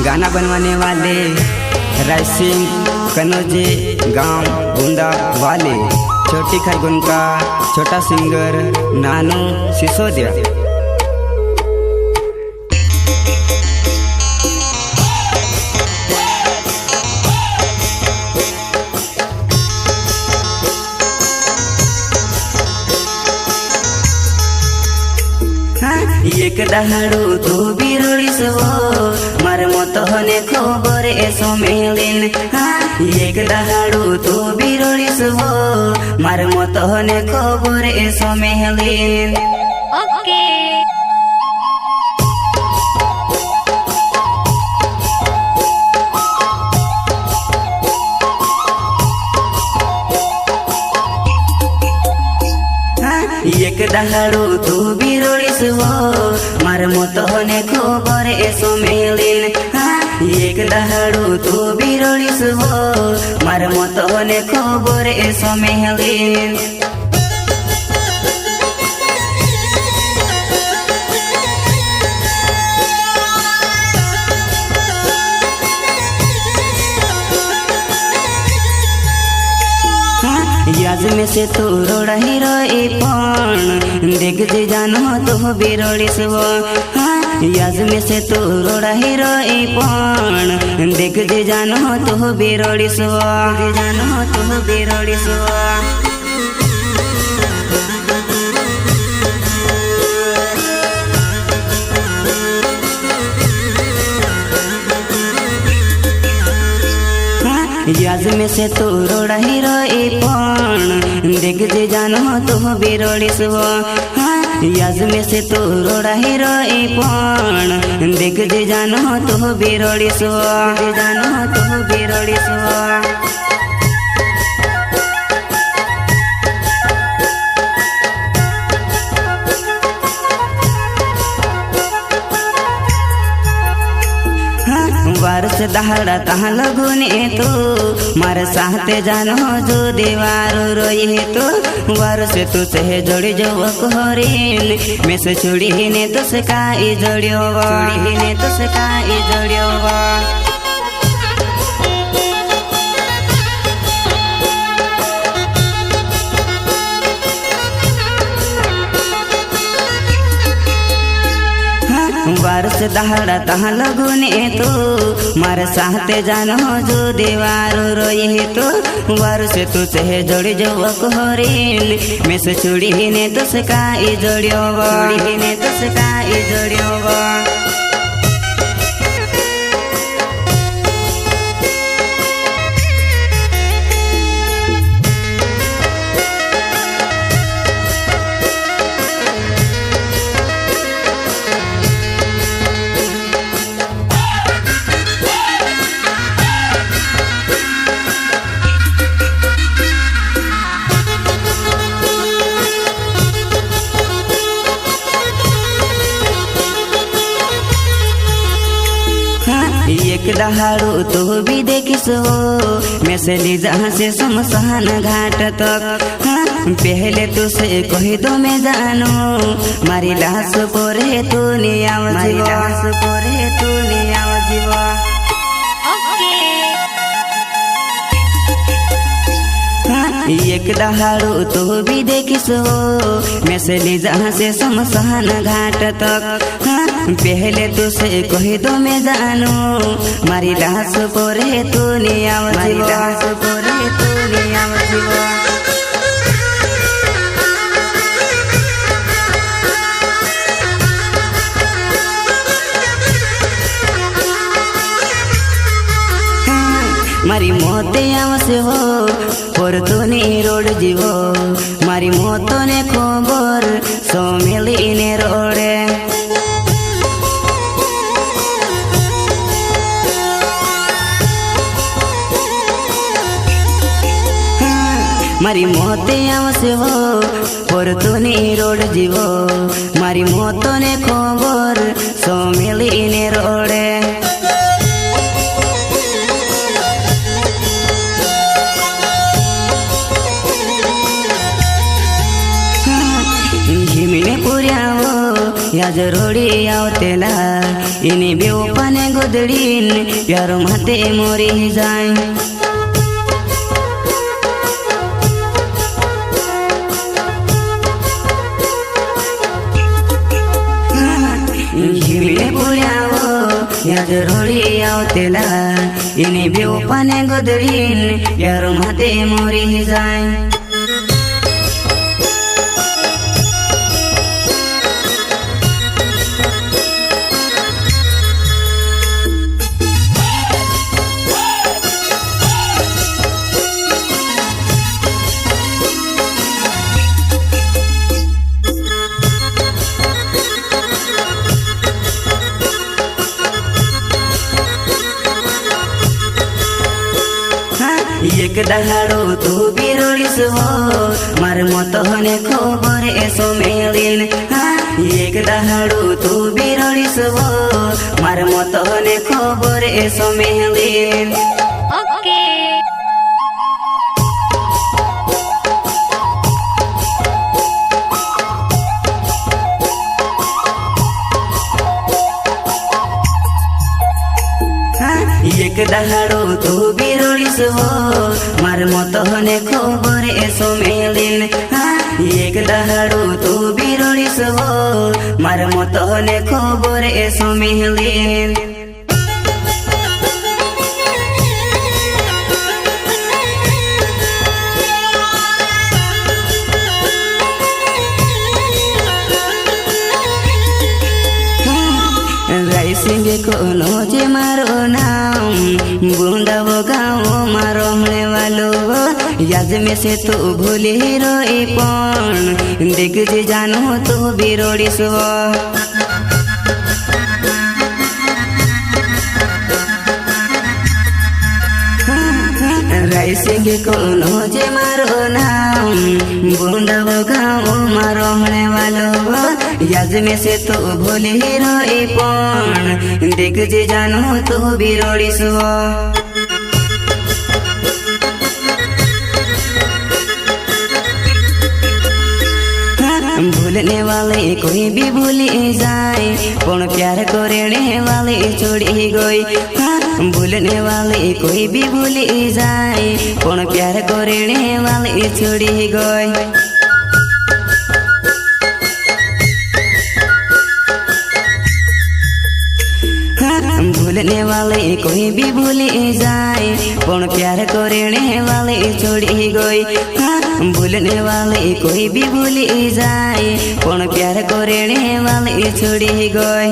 गाना बनवाने वाले रायसिंह कनौजे गांव बूंदा वाले, छोटी खरगोन का छोटा सिंगर नानू सिसोदिया। एक दहाड़ू तू बिरोड़ीस वो मार मत हने खबर एसो मेलिन। एक दहाड़ू तू बिरोड़ीस वो मार मत हने खबर एसो मेलिन। ओके एक दहाड़ू तू बिरोड़ीस वो मार मत हने खबर एसो मेलिन। एक दहाड़ू तू बिरोड़ीस वो मार मत हने खबर एसो मेलिन। याज में से तू रोड़ा ही रोई पण देख जे जानो तो बिरोड़ीस वो। याज में से तू रोड़ा ही रोई पण देख जे जानो तो बिरोड़ीस वो, जानो तो बिरोड़ीस वो। याज में से तू रोड़ा ही रोई पण देख जे जानो तो बिरोड़ीस वो। याज में से तू रोड़ा ही रोई पण देख जे जानो तो बिरोड़ीस वो, जानो तो बिरोड़ीस वो। वारस दहाड़ा तहाँ लगुने तो मार साथे जानो जो दीवार रोई तो वारस तू से जोड़ी जो कोहरीन में से छुड़ी ने तो से काई जोड़ियो छुड़ी ने तो से काई जोड़ियो। वारस दहाड़ा तहाँ लगुने तो मार साथे जानो जो दीवार रोई तो वारस तू से जोड़ी जो कोहरीन में से छुड़ी ने तो से काई जोड़ियो छुड़ी ने तो से काई जोड़ियो। एक दहाड़ू तो भी देखिस हो मैं से ली जहाँ से शमशान घाट तक। पहले तो से कही दो मैं जानो मारी लाश पर है तू नहीं आव जीवा, मारी लाश पर है तू नहीं आव जीवा। एक दहाड़ू तो भी देखिस हो मैं से ली जहाँ से शमशान घाट तक। पहले तो से कही दो मैं जानो मारी लाश पर है तू नहीं आव जीवा, मारी लाश पर है तू नहीं आव जीवा। मारी मोते आवसे हो पर तू नहीं रोड जीवो मारी मोतो ने खबर सो मिली ने रोडे। मारी मोते आवसे हो पर तू नहीं रोड जीवो मारी मोतो ने खबर सो मिली ने रोडे। हिमने पुर्या हो याज रोडी आवतेला इनी बेवपाने गोदडीन प्यारो माते मोरी जाय हिमले पुऱ्याओ याज रोडी आवतेला इनी बेवपाने गोदडीन प्यारो माते मोरी जाय एक दहाडो तू बिरोडीस हो मार मत हने खबर एसो मेलिन एक दहाडो तू बिरोडीस हो मार मत हने खबर एसो मेलिन ओके एक दहाडो तू बिरोडीस हो मार मत हने खबर एसो मेलिन एक दहाडो तू बिरोडीस हो मार मत हने खबर एसो मेलिन राइसिंगे कोनो जे मारो नाम बुंदावो गाँव मारो हमने वालो याद में से तू भूली रोई पण देख जे जानो तू बिरोड़ी सो राइसिंगे कोनो जे मारो नाम बुंदावो गाँव मारो हमने वालो याद में से तू भूली रोई पण देख जे जानो तू बिरोड़ी सो भूलने वाले कोई भी भूली जाए पण प्यार करने वाले छोड़ी गई भूलने वाले कोई भी भूली जाए पण प्यार करने वाले छोड़ी गई भूलने वाले कोई भी भूली जाए पण प्यार करने वाले छोड़ी गई भूलने वाले कोई भी भूली जाए पण प्यार करने वाले छोड़ी गई